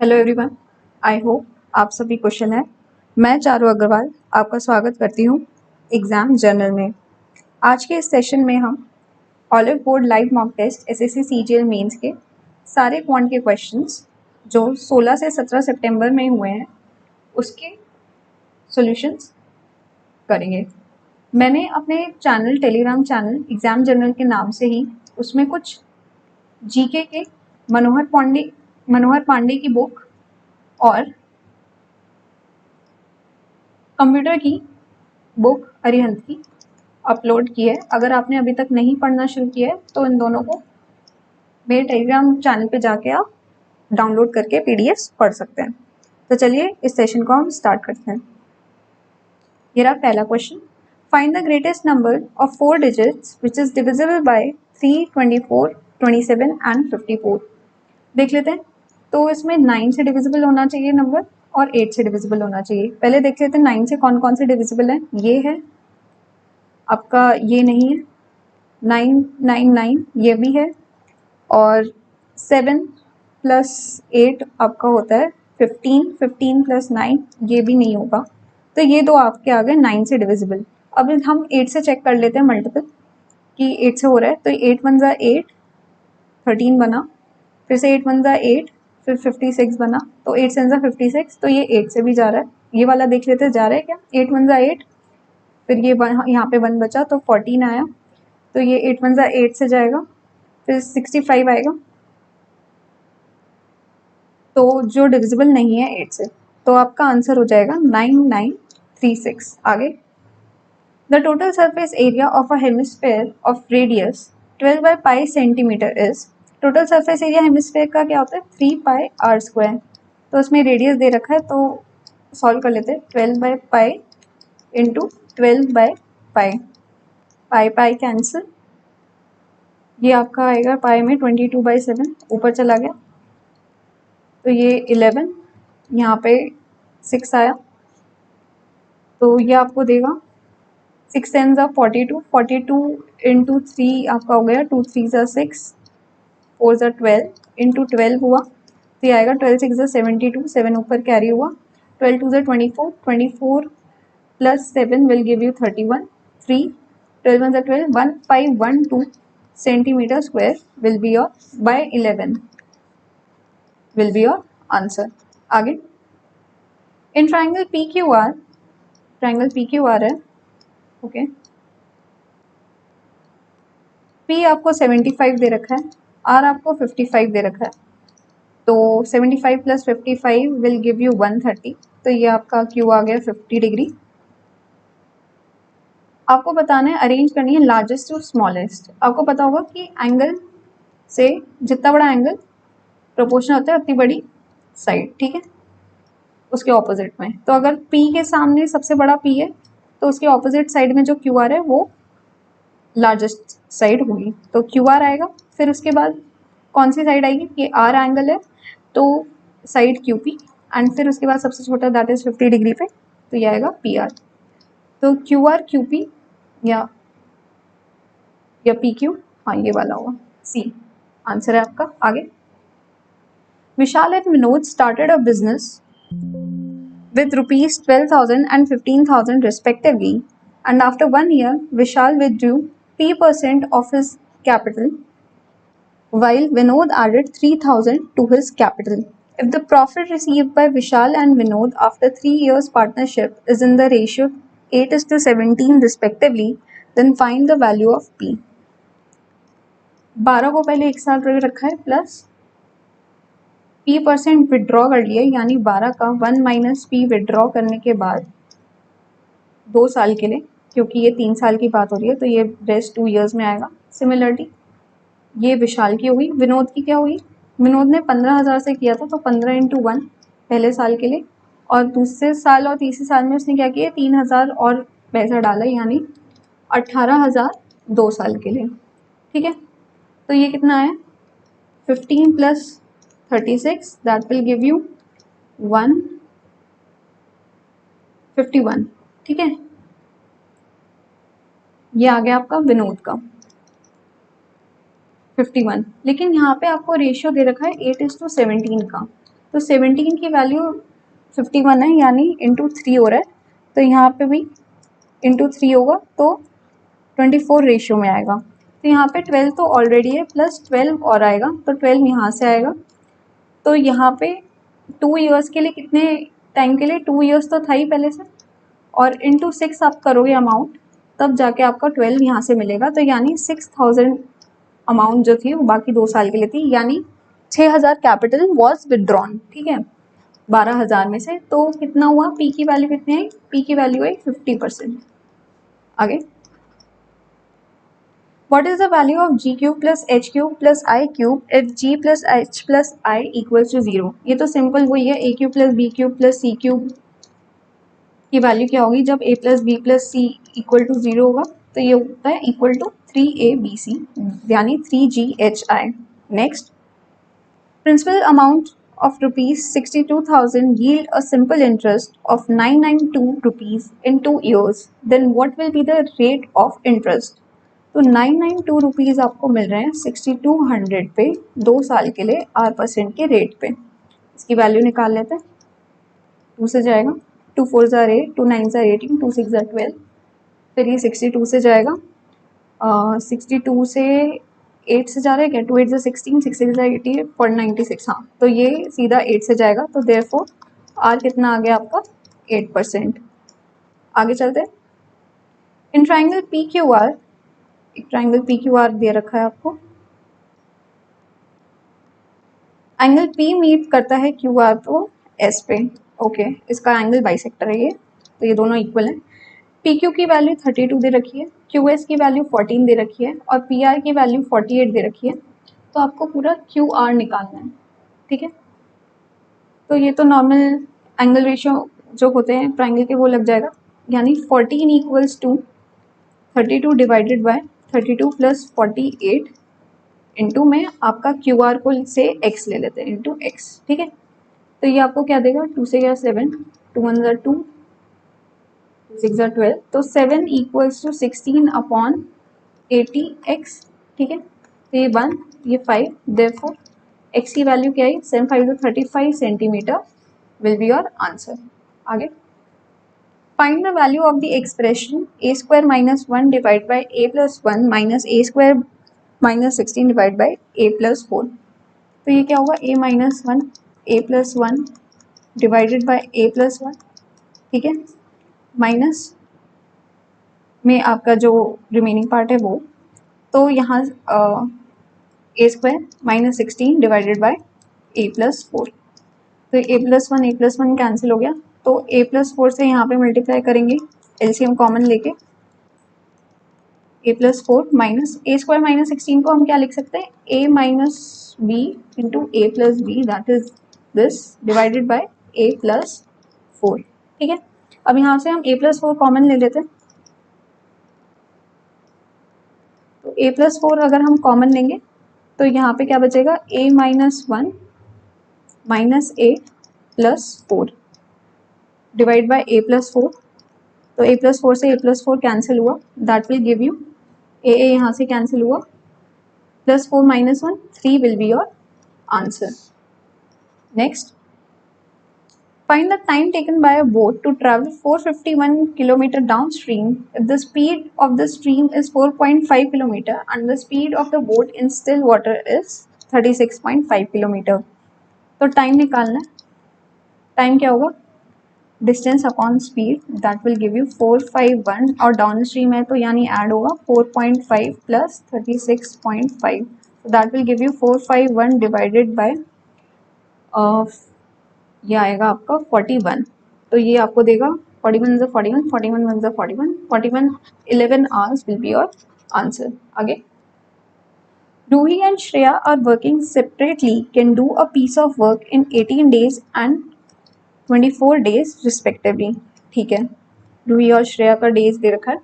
Hello everyone, I hope आप सभी कुशल हैं। मैं चारू अग्रवाल आपका स्वागत करती हूँ एग्ज़ाम जर्नल में। आज के इस सेशन में हम Oliveboard live mock test SSC CGL mains के सारे क्वांट के क्वेश्चंस जो 16 से 17 सितंबर में हुए हैं उसके सॉल्यूशंस करेंगे। मैंने अपने channel Telegram channel exam journal के नाम से ही उसमें कुछ जीके के मनोहर पांडे की बुक और कंप्यूटर की बुक अरिहंत की अपलोड की है। अगर आपने अभी तक नहीं पढ़ना शुरू किया है तो इन दोनों को मेरे टेलीग्राम चैनल पे जाके आप डाउनलोड करके पीडीएफ पढ़ सकते हैं। तो चलिए इस सेशन को हम स्टार्ट करते हैं। ये रहा पहला question, find the greatest number of 4 digits which is divisible by 3, 24, 27 and 54। देख लेते हैं। तो इसमें 9 से डिविजिबल होना चाहिए नंबर और 8 से डिविजिबल होना चाहिए। पहले देख लेते हैं 9 से कौन कौन से डिविजिबल है। ये है आपका, ये नहीं है, 9, 9, 9 ये भी है, और 7 + 8 आपका होता है 15, 15 + 9 ये भी नहीं होगा। तो ये दो आपके आ गए 9 से डिविजिबल। अब हम 8 से चेक कर लेते हैं मल्टीपल कि 8 से हो रहा है। तो 8 × 1 = 8, 13 बना, फिर से 8 × 1 = 8, फिर 56 बना, तो 8 से 1 = 56, तो ये 8 से भी जा रहा है। ये वाला देख लेते हैं जा रहा है क्या। 8 × 1 = 8, फिर ये यहाँ पे 1 बचा तो 14 आया, तो ये 8 × 1 = 8 से जाएगा, फिर 65 आएगा। तो जो डिविजिबल नहीं है 8 से, तो आपका आंसर हो जाएगा 9936। आगे, the total surface area of a hemisphere of radius 12/π centimetre is. Total surface area hemisphere का क्या होता है 3πr²। तो उसमें रेडियस दे रखा है तो सॉल्व कर लेते हैं। 12/π × 12/π, पाई पाई कैंसिल, ये आपका आएगा पाई में 22/7, ऊपर चला गया तो ये 11, यहाँ पे 6 आया, तो ये आपको देगा 6 × 10 = 42, 42 × 3 आपका हो गया 2 × 3 = 6, 4 × 12 × 12 हुआ, तो ये आएगा 12 × 6 = 72, 7 ऊपर कैरी हुआ, 12 × 2 = 24, 24 + 7 will give you 31, 3, 12 × 1 = 12, 1512 centimeter square will be your by 11 will be your answer. आगे, in triangle PQR, triangle PQR है, ओके, P आपको 75 दे रखा है, R आपको 55 दे रखा है, तो 75 + 55 will give you 130, तो ये आपका Q आ गया 50 डिग्री। आपको बताना है, अरेंज करनी है लार्जेस्ट टू स्मॉलेस्ट। आपको पता होगा कि एंगल से जितना बड़ा एंगल प्रोपोर्शनल होता है उतनी बड़ी साइड, ठीक है, उसके ऑपोजिट में। तो अगर P के सामने सबसे बड़ा P है तो उसके ऑपोजिट साइड में जो QR है वो लार्जेस्ट साइड होगी, तो QR आएगा। फिर उसके बाद कौन सी साइड आएगी, ये R एंगल है तो साइड QP, एंड फिर उसके बाद सबसे छोटा दैट इज 50 डिग्री पे, तो ये आएगा PR। तो QR QP या PQ, हाँ ये वाला होगा, C आंसर है आपका। आगे, Vishal and Vinod started a business with rupees 12,000 and 15,000 respectively, and after 1 year Vishal withdrew P% of his capital while Vinod added 3,000 to his capital. If the profit received by Vishal and Vinod after 3 years partnership is in the ratio 8:17 respectively, then find the value of P. 12 को पहले 1 साल रखा है plus P% withdraw कर लिया, यानी 12 का 1 - P withdraw करने के बाद 2 साल के लिए, क्योंकि ये 3 साल की बात हो रही है तो ये रेस्ट 2 ईयर्स में आएगा। सिमिलरली ये विशाल की हुई, विनोद की क्या हुई, विनोद ने 15,000 से किया था तो 15 × 1 पहले साल के लिए, और दूसरे साल और तीसरे साल में उसने क्या किया 3,000 और पैसा डाला, यानी 18,000 2 साल के लिए, ठीक है। तो ये कितना है 15 + 36 दैट विल गिव यू 151, ठीक है। ये आ गया आपका विनोद का 51, लेकिन यहाँ पे आपको रेशियो दे रखा है 8:17 का, तो 17 की वैल्यू 51 है, यानी इंटू 3 हो रहा है, तो यहाँ पे भी इंटू 3 होगा तो 24 रेशियो में आएगा। तो यहाँ पे 12 तो ऑलरेडी है, प्लस 12 और आएगा, तो 12 यहाँ से आएगा। तो यहाँ पे 2 ईयर्स के लिए, कितने टाइम के लिए, 2 ईयर्स तो था ही पहले से, और इंटू 6 आप करोगे अमाउंट, तब जाके आपका 12 यहाँ से मिलेगा। तो यानी 6000 अमाउंट जो थी वो बाकी 2 साल के लिए थी, यानी 6000 कैपिटल वॉज विदड्रॉन। ठीक है, 12000 में से तो कितना हुआ, पी की वैल्यू कितनी आई, पी की वैल्यू आई 50%। आगे, what is the value of g cube plus h cube plus I cube if g plus h plus I equals to 0? ये तो सिंपल वही है, a cube plus b cube plus c cube की value क्या होगी जब a plus b plus c equal to 0 होगा, तो ये होता है इक्वल टू 3abc, यानी 3ghi। Next, principal amount of rupees 62,000 yield a simple interest of 992 rupees in 2 years, then what will be the rate of interest? तो 992 rupees आपको मिल रहे हैं 6200 पे 2 साल के लिए 8% के रेट पे। इसकी वैल्यू निकाल लेते हैं, 2 से जाएगा, 2 4 ज़ार 8, 2 9 ज़ार 18, 2 6 ज़ार 12, फिर ये 62 से जाएगा, 62 से 8 से जा रहा है क्या, 2 8 ज़ार 16, 6 6 ज़ार 80, 496, हाँ, तो ये सीधा 8 से जाएगा, तो देयरफॉर आर कितना आ गया आपका 8%। आगे चलते हैं, in triangle P Q R, एक ट्राइंगल पी क्यू आर दे रखा है आपको, एंगल पी मीट करता है क्यू आर को एस पे। ओके, इसका एंगल बाइसेक्टर है ये, तो ये दोनों इक्वल हैं। पी क्यू की वैल्यू 32 दे रखी है, क्यू एस की वैल्यू 14 दे रखी है, और पी आर की वैल्यू 48 दे रखी है। तो आपको पूरा क्यू आर निकालना है। ठीक है, तो ये तो नॉर्मल एंगल रेशियो जो होते हैं ट्राइंगल के वो लग जाएगा, यानी 14 equals to 32 divided by 32 plus 48 into में आपका क्यू आर को से एक्स ले लेते हैं, इंटू एक्स। ठीक है, तो ये आपको क्या देगा, 2 से गया 7, 2 1 ज़ार 2, 2 6 ज़ार 12, तो 7 इक्वल्स टू 16 अपॉन 80 एक्स। ठीक है, तो ये 1, ये 5, देयरफॉर एक्स की वैल्यू क्या है, 7 5 35 centimetre will be your answer. आगे, find the value of the expression a square minus 1 divided by a plus 1 minus a square minus 16 divided by a plus 4। तो ये क्या होगा, a minus 1 a plus 1 divided by a plus 1, ठीक है, minus में आपका जो रिमेनिंग पार्ट है वो, तो यहाँ a square minus 16 divided by a plus 4, तो a प्लस 1 कैंसिल हो गया, तो a प्लस 4 से यहाँ पे मल्टीप्लाई करेंगे, एलसीएम कॉमन लेके a plus 4 minus a square minus 16 को हम क्या लिख सकते हैं, a minus B into a plus B, that is this, divided by a plus 4। ठीक है, अब यहाँ से हम a प्लस 4 कॉमन ले लेते हैं, तो a प्लस 4 अगर हम कॉमन लेंगे तो यहाँ पे क्या बचेगा, a minus 1 minus a plus 4 divide by a plus 4, तो a प्लस 4 से a प्लस 4 कैंसिल हुआ, that will give you a यहाँ से कैंसिल हुआ, plus 4 minus 1, 3 will be your answer. Next, find the time taken by a boat to travel 451 km downstream if the speed of the stream is 4.5 km and the speed of the boat in still water is 36.5 km। तो time निकालना है, time क्या होगा, distance upon speed, that will give you 451, और down stream है तो यानी add होगा 4.5 plus 36.5, that will give you 451 divided by ये आएगा आपका 41, तो ये आपको देगा 41 ज़ा 41, 41 1 ज़ा 41, 41 11 hours will be your answer. आगे, Ruhi and Shreya are working separately can do a piece of work in 18 days and 24 days respectively। ठीक है, रूही और श्रेया का डेज दे रखा है।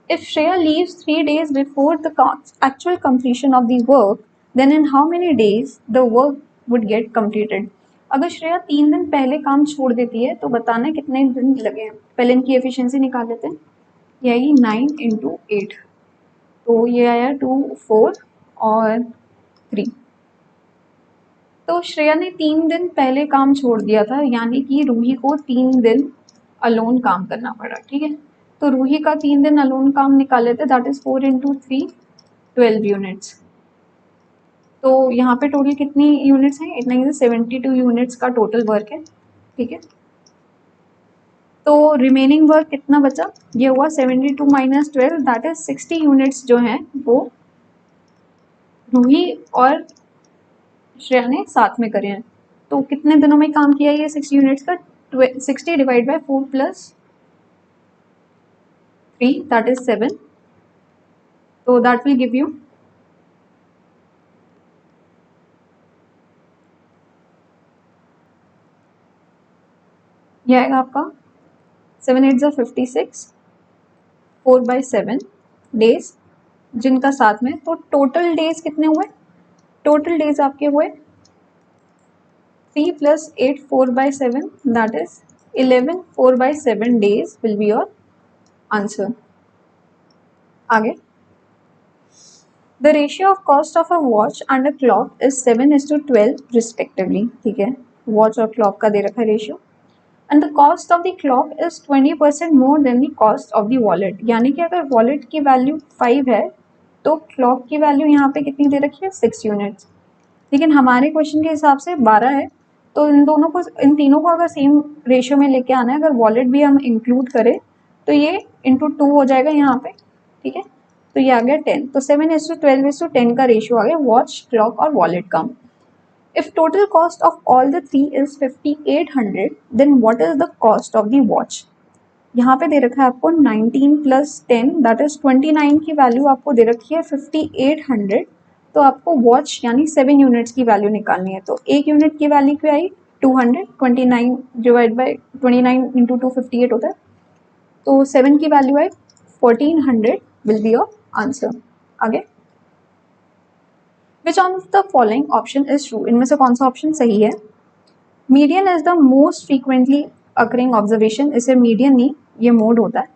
If Shreya leaves 3 days before the actual completion of the work, then in how many days the work would get completed? अगर श्रेया 3 दिन पहले काम छोड़ देती है तो बताना है कितने दिन लगे हैं। पहले इनकी एफिशिएंसी निकाल लेते हैं, ये आएगी 9 इंटू 8, तो ये आया 2 4 और 3, तो श्रेया ने 3 दिन पहले काम छोड़ दिया था, यानी कि रूही को 3 दिन अलोन काम करना पड़ा। ठीक है, तो रूही का 3 दिन अलोन काम निकाल लेते, दैट इज 4 × 3 12 यूनिट्स। तो यहाँ पे टोटल कितनी यूनिट्स हैं? इतना ही 72 यूनिट्स का टोटल वर्क है। ठीक है, तो रिमेनिंग वर्क कितना बचा? ये हुआ 72 - 12, दैट इज 60 यूनिट्स जो हैं वो रूही और श्रेया ने साथ में करे हैं। तो कितने दिनों में काम किया ये 60 यूनिट्स का? 60 डिवाइड बाय 4 + 3, दैट इज 7। तो दैट विल गिव यू ये आएगा आपका 7 × 8 = 56, 4/7 डेज जिनका साथ में। तो टोटल डेज कितने हुए? टोटल डेज आपके हुए 3 + 8 4/7, that is 11 4/7 days will be your answer. आगे, the ratio of cost of a watch and a clock is 7:12 respectively. ठीक है, वॉच और क्लॉक का दे रखा है ratio. And the cost of the clock is 20% more than the cost of the wallet, यानी कि अगर वॉलेट की वैल्यू 5 है तो क्लॉक की वैल्यू यहाँ पे कितनी दे रखी है? 6 यूनिट्स। लेकिन हमारे क्वेश्चन के हिसाब से 12 है, तो इन तीनों को अगर सेम रेशियो में लेके आना है, अगर वॉलेट भी हम इंक्लूड करें तो ये × 2 हो जाएगा यहाँ पे। ठीक है, तो ये आ गया 10। तो 7:12:10 का रेशियो आ गया वॉच, क्लॉक और वॉलेट का। If total cost of all the 3 is 5800, then what is the cost of the watch? यहाँ पे दे रखा है आपको 19 + 10, दैट इज 29 की वैल्यू आपको दे रखी है 5800। तो आपको वॉच यानी 7 यूनिट्स की वैल्यू निकालनी है। तो 1 यूनिट की वैल्यू क्या आई? 200, 29 डिवाइड बाई 29 × 2 58 होता है। तो 7 की वैल्यू आई 1400 विल बी योर आंसर। आगे, which one of the following option is true? इनमें से कौन सा ऑप्शन सही है? Median is the most frequently occurring observation, इसे मीडियन नहीं, ये मोड होता है,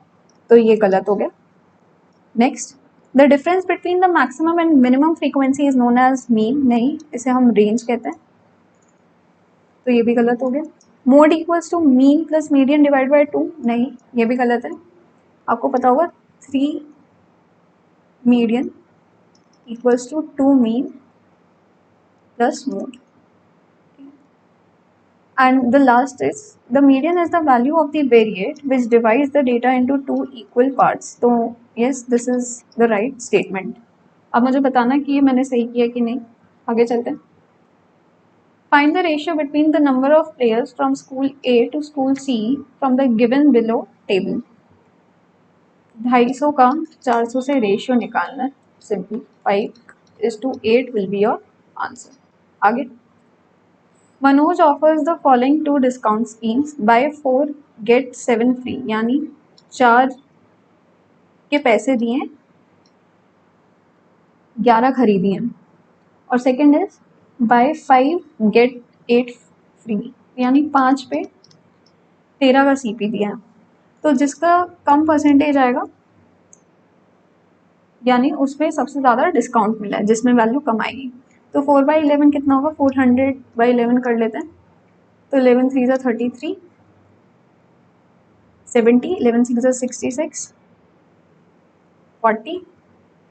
तो ये गलत हो गया। Next, the difference between the maximum and minimum frequency is known as mean, नहीं, इसे हम रेंज कहते हैं, तो ये भी गलत हो गया। Mode equals to mean + median divide by 2, नहीं, ये भी गलत है। आपको पता होगा 3 median equals to 2 mean + mode. And the last is the median is the value of the variate which divides the data into 2 equal parts. तो yes, this is the right statement. अब मुझे बताना कि ये मैंने सही किया कि नहीं। आगे चलते हैं। Find the ratio between the number of players from school A to school C from the given below table. 250 का 400 से रेशियो निकालना है, simply 5:8 will be your answer. आगे, Manoj offers the following 2 discount schemes, buy 4 get 7 free, यानी 4 के पैसे दिए, 11 खरीदी हैं। और second is buy 5 get 8 free, यानी 5 पे 13 का सीपी दिया है। तो जिसका कम परसेंटेज आएगा यानी उस पर सबसे ज़्यादा डिस्काउंट मिला है, जिसमें वैल्यू कम आएगी। तो 4/11 कितना होगा? 400/11 कर लेते हैं। तो 11 3 = 33, 70, 11 6 = 66, 40,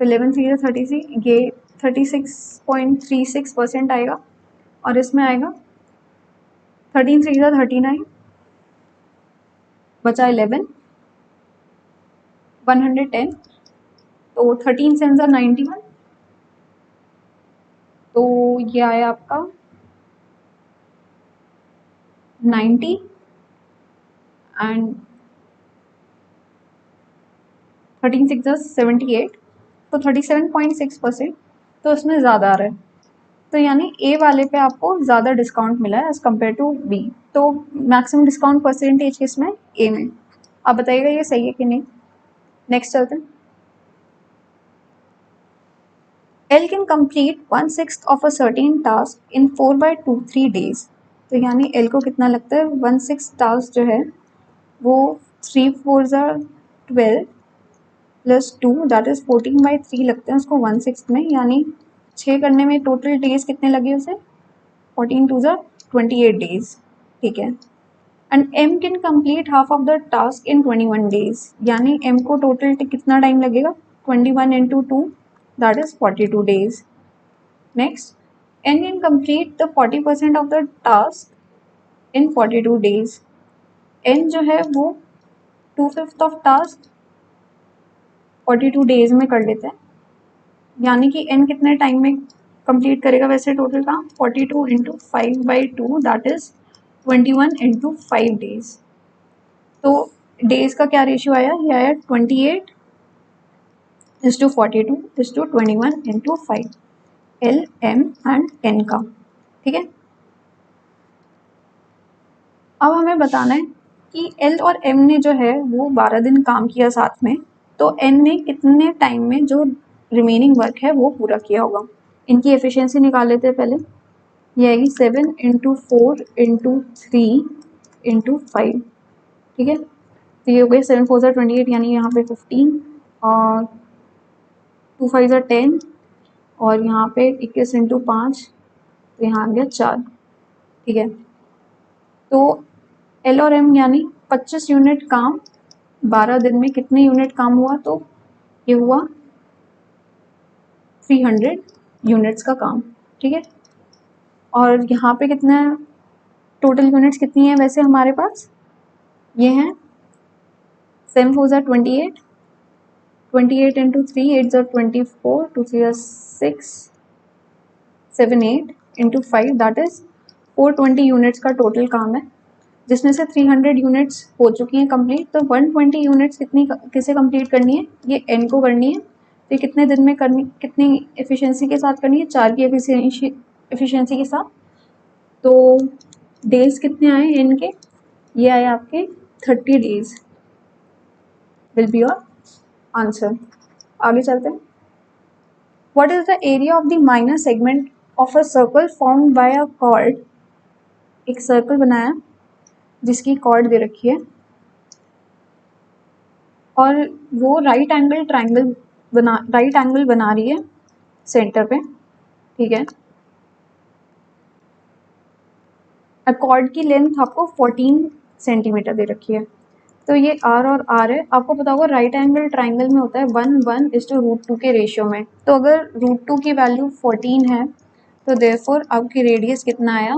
तो 11 3 = 33, ये 36.36% आएगा। और इसमें आएगा 13 3 = 39, बचा 11, 110, तो 13 7 = 91, तो ये आया आपका 90 एंड 13 6 = 78, तो 37.6%, तो इसमें ज़्यादा आ रहा है। तो यानी ए वाले पे आपको ज़्यादा डिस्काउंट मिला है एज़ कम्पेयर टू बी। तो मैक्सिमम डिस्काउंट परसेंटेज किसमें? ए में। आप बताइएगा ये सही है कि नहीं। नेक्स्ट चलते हैं। L can complete 1/6 of a certain task in 4/2 3 days. तो यानी L को कितना लगता है? 1/6 टास्क जो है वो 3 4 = 12 + 2, दैट इज 14/3 लगते हैं उसको 1/6 में, यानी 6 करने में टोटल डेज कितने लगे उसे? 14 टू ज़ा 28 डेज, ठीक है। And M can complete half of the task in 21 days, यानी एम को टोटल कितना टाइम लगेगा, 21 into 2 that is 42 days. Next, N can complete the 40% of the task in 42 days. N जो है वो 2/5 ऑफ टास्क 42 डेज में कर लेते हैं, यानी कि एन कितने टाइम में कंप्लीट करेगा वैसे टोटल काम, 42 into 5/2 that is 21 into 5 days. तो डेज का क्या रेशियो आया, ये आया 28:42:21 into 5, L M and N का, ठीक है। अब हमें बताना है कि एल और एम ने जो है वो 12 दिन काम किया साथ में, तो एन ने कितने टाइम में जो रिमेनिंग वर्क है वो पूरा किया होगा। इनकी एफिशिएंसी निकाल लेते हैं पहले, ये आएगी 7 इंटू 4 इंटू 3 इंटू 5, ठीक है। तो ये हो गया 7 4 28, यानी यहाँ पे 15 और 2 5 10 और यहाँ पे 21 इंटू 5, तो यहाँ आ गया 4, ठीक है। तो एल और एम यानी 25 यूनिट काम 12 दिन में कितने यूनिट काम हुआ, तो ये हुआ 300 यूनिट्स का काम, ठीक है। और यहाँ पे कितना टोटल यूनिट्स कितनी है वैसे हमारे पास, ये हैं 7 4 28, 28 into 3 8 24, 2 3 6 7 8 into 5 that is 420 units का टोटल काम है, जिसमें से 300 यूनिट्स हो चुकी हैं कंप्लीट। तो 120 यूनिट्स कितनी किसे कंप्लीट करनी है, ये एन को करनी है। तो ये कितने दिन में करनी, कितनी एफिशिएंसी के साथ करनी है, 4 की एफिशिएंसी के साथ। तो डेज कितने आए एन के, ये आए आपके 30 days will be your answer. आगे चलते हैं। What is the area of the minor segment of a circle formed by a cord. एक सर्कल बनाया जिसकी कॉर्ड दे रखी है और वो राइट एंगल बना रही है सेंटर पे, ठीक है। कॉर्ड की लेंथ आपको 14 सेंटीमीटर दे रखी है। तो ये आर और आर है, आपको पता होगा राइट एंगल ट्राइंगल में होता है 1:√2 के रेशियो में। तो अगर √2 की वैल्यू 14 है तो देयरफॉर आपकी रेडियस कितना आया,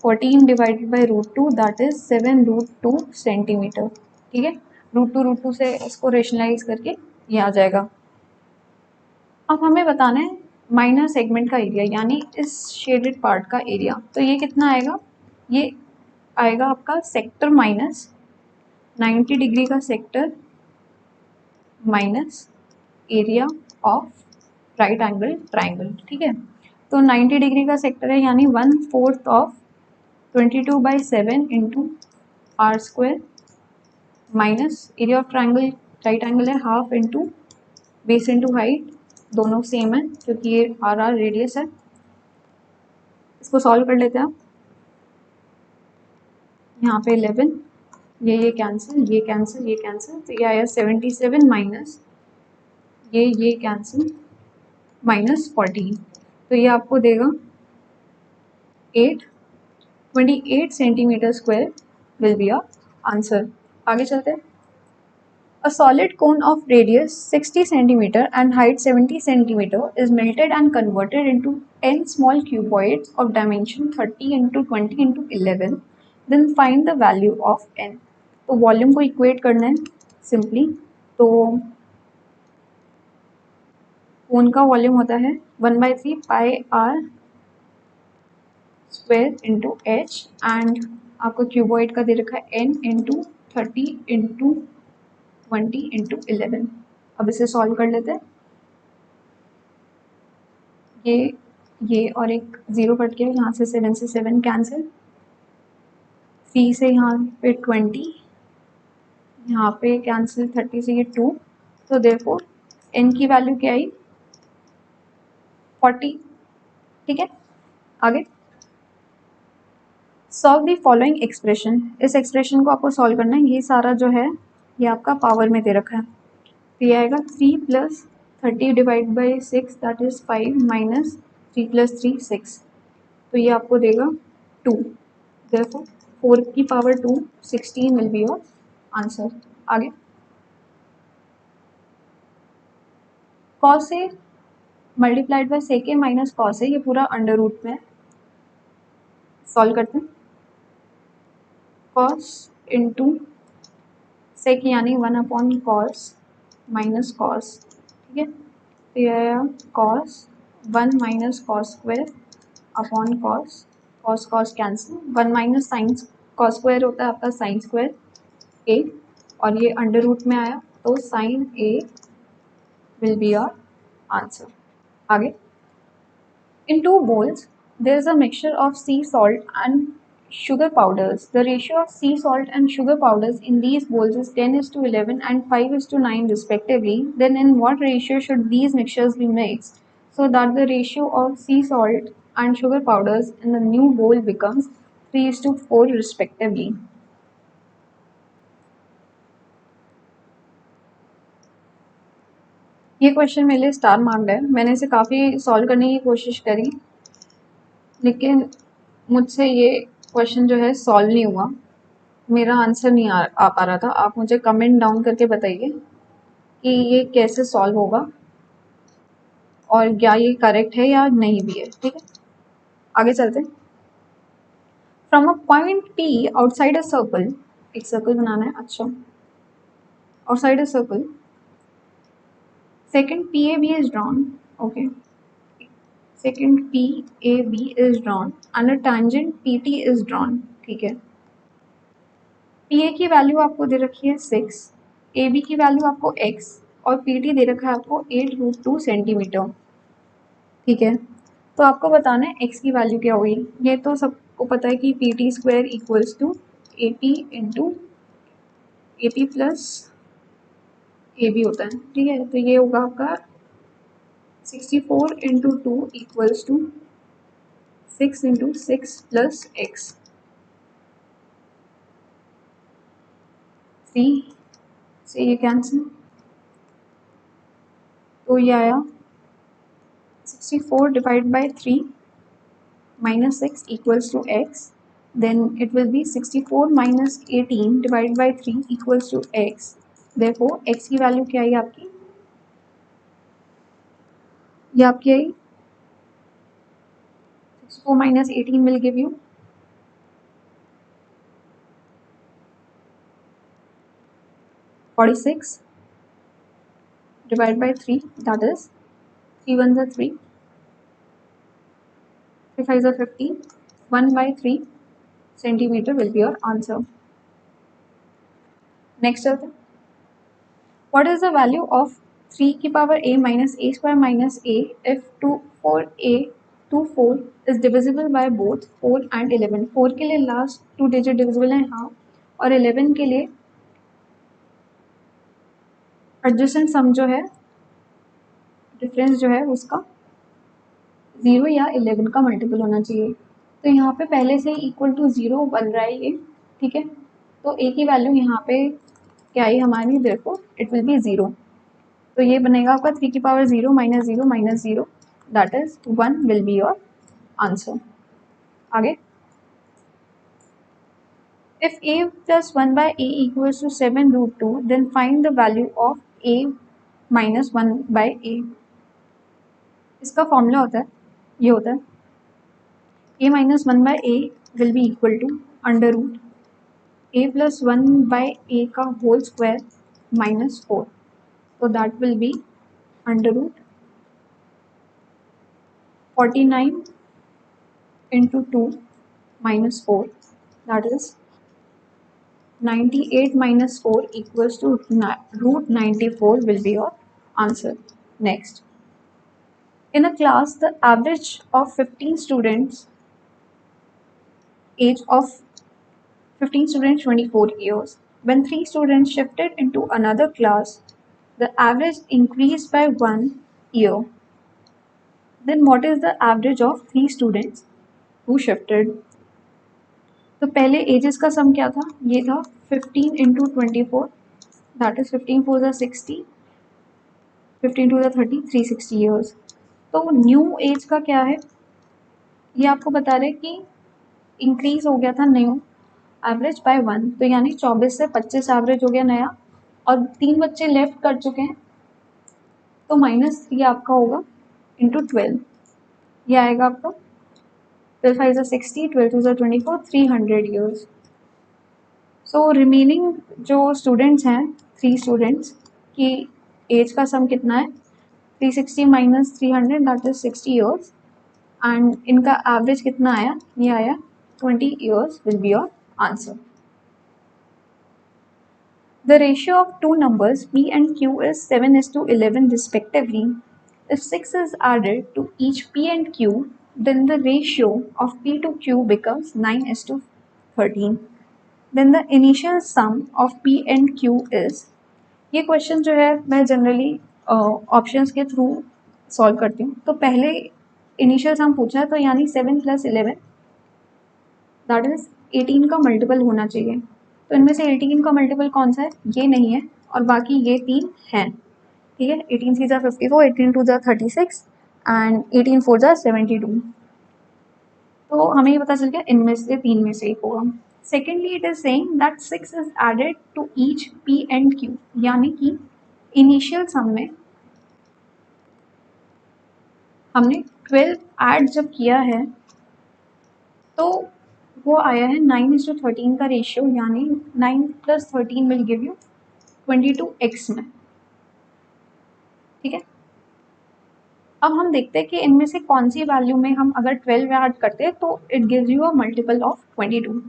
14 divided by √2 that is 7√2 centimetre, ठीक है। √2 से इसको रेशनलाइज करके ये आ जाएगा। अब हमें बताना है माइनर सेगमेंट का एरिया, यानी इस शेडेड पार्ट का एरिया। तो ये कितना आएगा, ये आएगा आपका सेक्टर माइनस 90 डिग्री का sector minus area of right angle triangle, ठीक है। तो 90 डिग्री का सेक्टर है, यानी 1/4 of 22/7 into R square minus area of triangle, right angle है half into base into height, दोनों सेम है क्योंकि ये आर आर रेडियस है। इसको सॉल्व कर लेते हैं आप। यहाँ पे 11, ये कैंसिल, ये कैंसिल, ये कैंसिल, तो ये आया 77 माइनस ये कैंसिल माइनस 14, तो ये आपको देगा 28 centimetre square will be our answer. आगे चलते हैं। A solid cone of radius 60 centimeter and height 70 centimeter is melted and converted into 10 small cuboids of dimension 30 into 20 into 11. Then find the value of n. तो volume को equate करना है simply. तो कोन का volume होता है 1/3 pi R square into H, and आपको cuboid का दे रखा है n इंटू 30 इंटू 20 इंटू 11। अब इसे सॉल्व कर लेते हैं। ये और एक 0 कट गया, यहाँ से 7 से 7 कैंसिल, 3 से यहाँ पे 20, यहाँ पे कैंसिल 30 से ये 2, तो देयरफॉर n की वैल्यू क्या आई 40, ठीक है। आगे सॉल्व द फॉलोइंग एक्सप्रेशन। इस एक्सप्रेशन को आपको सॉल्व करना है। ये सारा जो है ये आपका पावर में दे रखा है, तो ये आएगा 3 + 30 divide by 6 that is 5 minus 3 + 3 6, तो ये आपको देगा 2। therefore 4 की power 2 16 will be your answer. आगे cos A multiplied by sec A minus cos A, ये पूरा अंडर रूट में सॉल्व करते हैं। कॉस इंटू सेक यानी 1/कॉस माइनस कॉस, ठीक है। तो ये आया cos 1 minus cos square upon cos, cos cos cancel, 1 minus sine cos square होता है आपका साइन स्क्वायर ए, और ये अंडर रूट में आया तो sine A will be your answer. आगे in two bowls there is a mixture of sea salt and sugar powders. The ratio of sea salt and sugar powders in these bowls is 10:11 and 5:9 respectively. Then in what ratio should these mixtures be mixed so that the ratio of sea salt and sugar powders in the new bowl becomes 3:4 respectively? ये question मेरे लिए star marked है। मैंने इसे काफ़ी solve करने की कोशिश करी, लेकिन मुझसे ये क्वेश्चन जो है सॉल्व नहीं हुआ, मेरा आंसर नहीं आ पा रहा था। आप मुझे कमेंट डाउन करके बताइए कि ये कैसे सॉल्व होगा और क्या ये करेक्ट है या नहीं भी है, ठीक है। आगे चलते हैं। From a point P outside a circle, एक सर्कल बनाना है, अच्छा, outside a circle secant P A B is drawn, okay, secant P A B is drawn and a tangent P T is drawn, ठीक है। P A की value आपको दे रखी है 6, ए बी की वैल्यू आपको x और पी टी दे रखा है आपको 8√2 सेंटीमीटर, ठीक है। तो आपको बताना है x की वैल्यू क्या हुई। ये तो सबको पता है कि P T square equals to A P into A P plus A B होता है, ठीक है। तो ये होगा आपका 64 into 2 equals to 6 into 6 plus X, 3 से ये कैंसिल, तो ये आया 64 divided by 3 minus 6 equals to x, then it will be 64 minus 18 divided by 3 equals to x. Therefore x की वैल्यू क्या आई आपकी, ये आपकी आई 64 minus 18 will give you 46 divided by 3, that is 3 1s are 3, 3 5s are 15, 1 by 3 centimeter will be your answer. Next चलते हैं। What is the value of 3 की power a minus a square minus a if 4 is divisible by both 4 and 11? 4 के लिए last 2 digit divisible है half, और 11 के लिए adjacent सम जो है, डिफरेंस जो है उसका 0 या 11 का मल्टीपल होना चाहिए। तो यहाँ पे पहले से इक्वल टू 0 बन रहा है ये, ठीक है। तो a की वैल्यू यहाँ पे क्या आई हमारी, देखो इट विल बी 0, तो ये बनेगा आपका 3 की power 0 minus 0 minus 0, that is 1 will be your answer. आगे if a plus 1 by a equals to 7√2 then find the value of a minus 1 by a। इसका फॉर्मूला होता है, ये होता है a minus 1 by a will be equal to under root a plus 1 by a का whole square minus 4, तो that will be under root 49 into 2 minus 4, that is 98 minus 4 equals to root 94 will be your answer. Next, in a class the average of 15 students, age of 15 students 24 years. When 3 students shifted into another class, the average increased by 1 year. Then what is the average of 3 students who shifted? तो पहले edges का सम क्या था, ये था 15 into 24, that is 15 4 ज़ा 60, 15 2 ज़ा 30, 360 years. तो न्यू एज का क्या है, ये आपको बता रहे कि इंक्रीज हो गया था न्यू एवरेज बाय 1, तो यानी 24 से 25 एवरेज हो गया नया, और 3 बच्चे लेफ्ट कर चुके हैं, तो -3 आपका होगा इंटू 12, ये आएगा आपका 12 5 60, 12 2 24, 300 ईयर्स। सो रिमेनिंग जो स्टूडेंट्स हैं, 3 स्टूडेंट्स की एज का सम कितना है, 360 minus 300 that is 60 years, and इनका एवरेज कितना आया, ये आया 20 years will be your answer. The ratio of two numbers p and q is 7:11 respectively. If 6 is added to each p and q, then the ratio of p to q becomes 9:13. Then the initial sum of p and q is, ये question जो है मैं generally options के through solve करती हूँ। तो पहले initial सम पूछा है, तो यानी 7 + 11 दैट इज 18 का मल्टीपल होना चाहिए। तो इनमें से 18 का मल्टीपल कौन सा है, ये नहीं है, और बाकी ये 3 हैं, ठीक है। 18 3 × 54, 18 2 × 36 एंड 18 4 × 72। तो हमें ये पता चल गया इनमें से 3 में से एक होगा। Secondly it is saying that 6 is added to each p and q, यानी कि इनिशियल सम में हमने 12 ऐड जब किया है तो वो आया है 9:13 का रेशियो, यानी 9 + 13 विल गिव यू 22x में, ठीक है। अब हम देखते हैं कि इनमें से कौन सी वैल्यू में हम अगर 12 ऐड करते हैं तो it gives you a multiple of 22।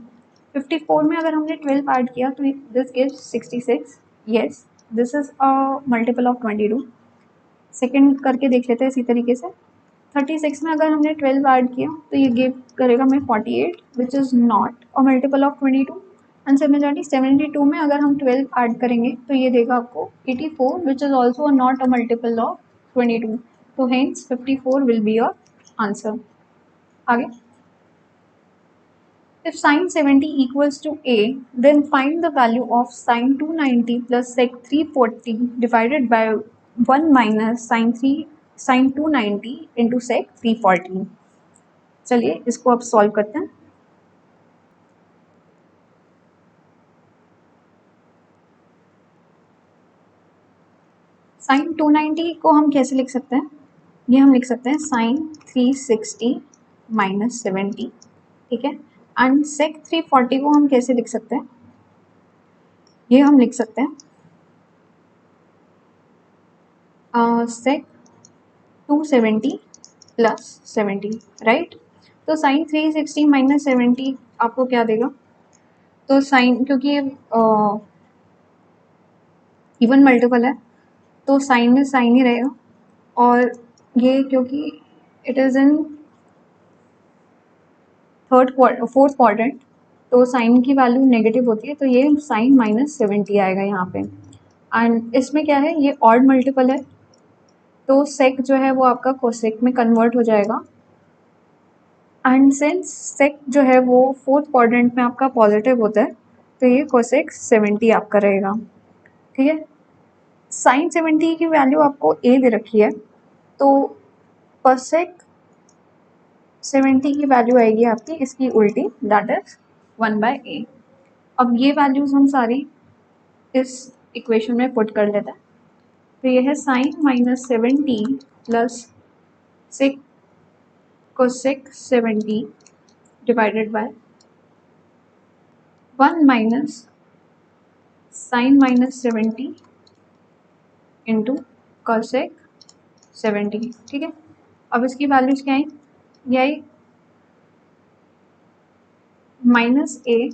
54 में अगर हमने 12 ऐड किया तो this gives 66, yes this is a multiple of 22। Second करके देख लेते हैं इसी तरीके से। 36 में अगर हमने 12 ऐड किया तो ये गिव करेगा हमें 48 which is not a multiple of 22। And similarly 72 में अगर हम 12 ऐड करेंगे तो ये देगा आपको 84 which is also not a multiple of 22। तो hence 54 will be your answer. आगे, if sin 70 equals to a, then find the value of sin 290 plus sec 340 divided by 1 minus sin 290 into sec 340। चलिए इसको अब solve करते हैं। sin 290 को हम कैसे लिख सकते हैं, ये हम लिख सकते हैं sin 360 माइनस 70, ठीक है। एंड sec 340 को हम कैसे लिख सकते हैं, ये हम लिख सकते हैं sec 270 प्लस 70, राइट। तो साइन 360 माइनस 70 आपको क्या देगा, तो साइन क्योंकि इवन मल्टीपल है तो साइन में साइन ही रहेगा, और ये क्योंकि it is in fourth quadrant तो साइन की वैल्यू नेगेटिव होती है, तो ये साइन -70 आएगा यहाँ पे। एंड इसमें क्या है, ये ऑड मल्टीपल है तो सेक जो है वो आपका कोसेक में कन्वर्ट हो जाएगा। एंड सिंस सेक जो है वो फोर्थ क्वाड्रेंट में आपका पॉजिटिव होता है तो ये कोसेक 70 आपका रहेगा, ठीक है। साइन 70 की वैल्यू आपको ए दे रखी है, तो कोसेक 70 की वैल्यू आएगी आपकी इसकी उल्टी, दैट इज 1/a। अब ये वैल्यूज हम सारी इस इक्वेशन में पुट कर लेते हैं, तो ये है sine -70 plus sec cosec 70 divided by 1 minus sine -70 into cosec 70, ठीक है। अब इसकी वैल्यूज क्या आई, ये आई -a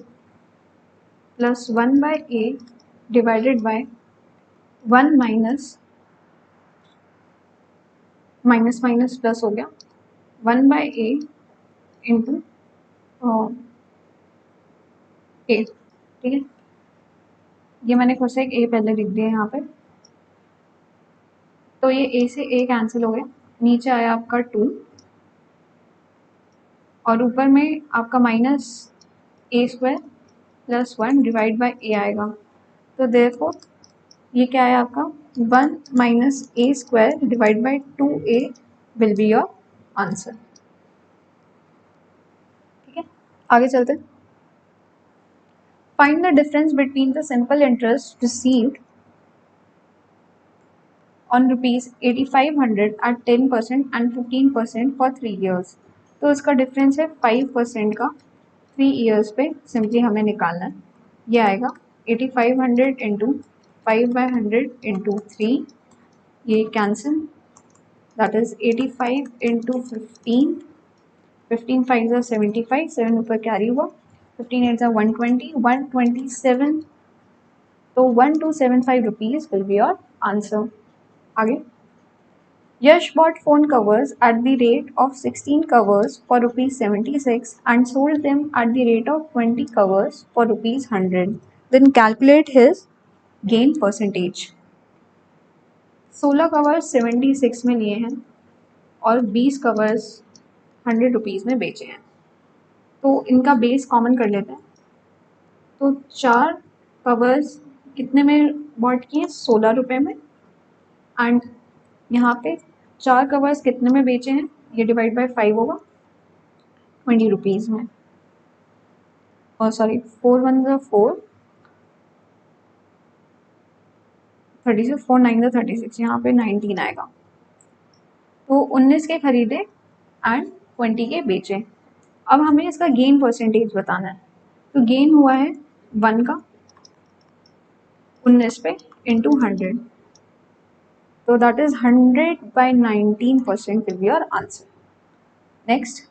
plus 1/a divided by 1 minus minus minus plus हो गया 1/a इंटू ए, ठीक है। ये मैंने कोसेक ए पहले लिख दिया यहाँ पे, तो ये ए से ए कैंसिल हो गया, नीचे आया आपका 2 और ऊपर में आपका -a² प्लस 1 डिवाइड बाय ए आएगा। तो देयरफॉर ये क्या है आपका 1 minus a² divide by 2a will be your answer. आगे चलते हैं। Find the difference between the simple interest received on rupees 8500 at 10% and 15% for 3 years। तो इसका डिफरेंस है 5% का 3 ईयर्स पे, सिंपली हमें निकालना है। ये आएगा 8500 इंटू 5/100 इंटू 3, ये कैंसिल, दैट इज 85 इंटू 15, 15 5 ज़ा 75, 7 ऊपर कैरी हुआ, 15 8 ज़ा 120, 127, तो 1275 rupees will be your answer. आगे, Yash bought phone covers at the rate of 16 covers for rupees 76 and sold them at the rate of 20 covers for rupees 100. Then calculate his gain percentage. 16 covers 76 में लिए हैं और 20 covers 100 rupees में बेचे हैं, तो इनका बेस कॉमन कर लेते हैं। तो 4 कवर्स कितने में बॉट किए? 16 रुपये में। एंड यहाँ पे 4 कवर्स कितने में बेचे हैं? ये डिवाइड बाय 5 होगा, 20 रुपीज़ में। और सॉरी, 4 1 ज़ा 4, 36, 4 9 ज़ा 36, यहाँ पे 19 आएगा। तो 19 के खरीदे एंड 20 के बेचे। अब हमें इसका गेन परसेंटेज बताना है। तो गेन हुआ है 1 का 19 पे इंटू 100, तो that is 100/19% will be your answer. Next,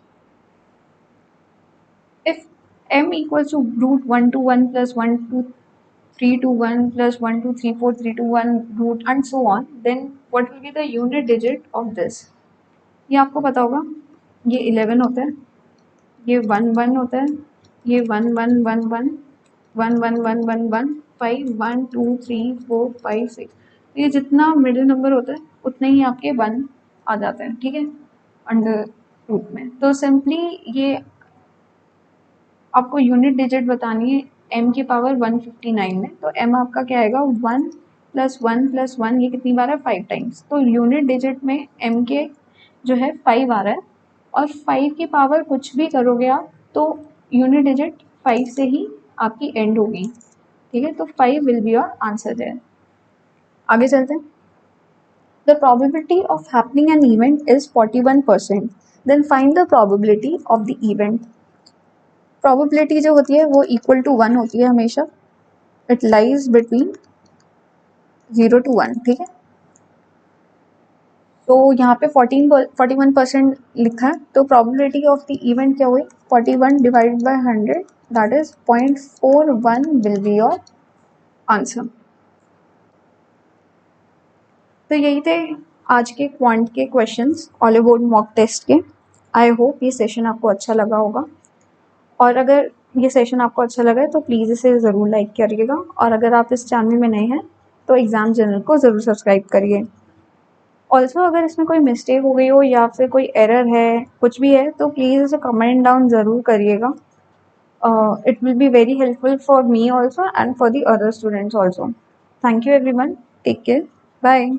if m equals to root 1 to 1 plus 1 to 3 to 1 plus 1 to 3 4 3 to 1 root and so on, then what will be the unit digit of this? ये आपको पता होगा, ये 11 होता है, ये 1 1 होता है, ये 1 1 1 1 1 1 1 1 1 5 1 2 3 4 5 6, ये जितना मिडिल नंबर होता है उतने ही आपके 1 आ जाते हैं, ठीक है, अंडर रूट में। तो सिंपली ये आपको यूनिट डिजिट बतानी है m की पावर 159 में, तो m आपका क्या आएगा? 1 + 1 + 1, ये कितनी बार है? 5 टाइम्स। तो यूनिट डिजिट में m के जो है 5 आ रहा है, और 5 की पावर कुछ भी करोगे आप तो यूनिट डिजिट 5 से ही आपकी एंड होगी, ठीक है। तो 5 will be your answer there. आगे चलते हैं। The probability of happening an event is 41%, then find the probability of the event. Probability जो होती है वो इक्वल टू 1 होती है हमेशा, इट लाइज बिटवीन 0 to 1, ठीक है। तो यहाँ पे 41% लिखा है, तो प्रोबेबिलिटी ऑफ द इवेंट क्या हुई? 41 divided by 100, that is 0.41 will be your answer. तो यही थे आज के क्वांट के questions all about mock test के। आई होप ये सेशन आपको अच्छा लगा होगा, और अगर ये सेशन आपको अच्छा लगा है तो प्लीज़ इसे ज़रूर लाइक करिएगा, और अगर आप इस चैनल में नए हैं तो एग्ज़ाम जर्नल को ज़रूर सब्सक्राइब करिए। ऑल्सो अगर इसमें कोई मिस्टेक हो गई हो या फिर कोई एरर है, कुछ भी है, तो प्लीज़ इसे कमेंट डाउन ज़रूर करिएगा। It will be very helpful for me also and for the other students also. Thank you everyone, take care, bye.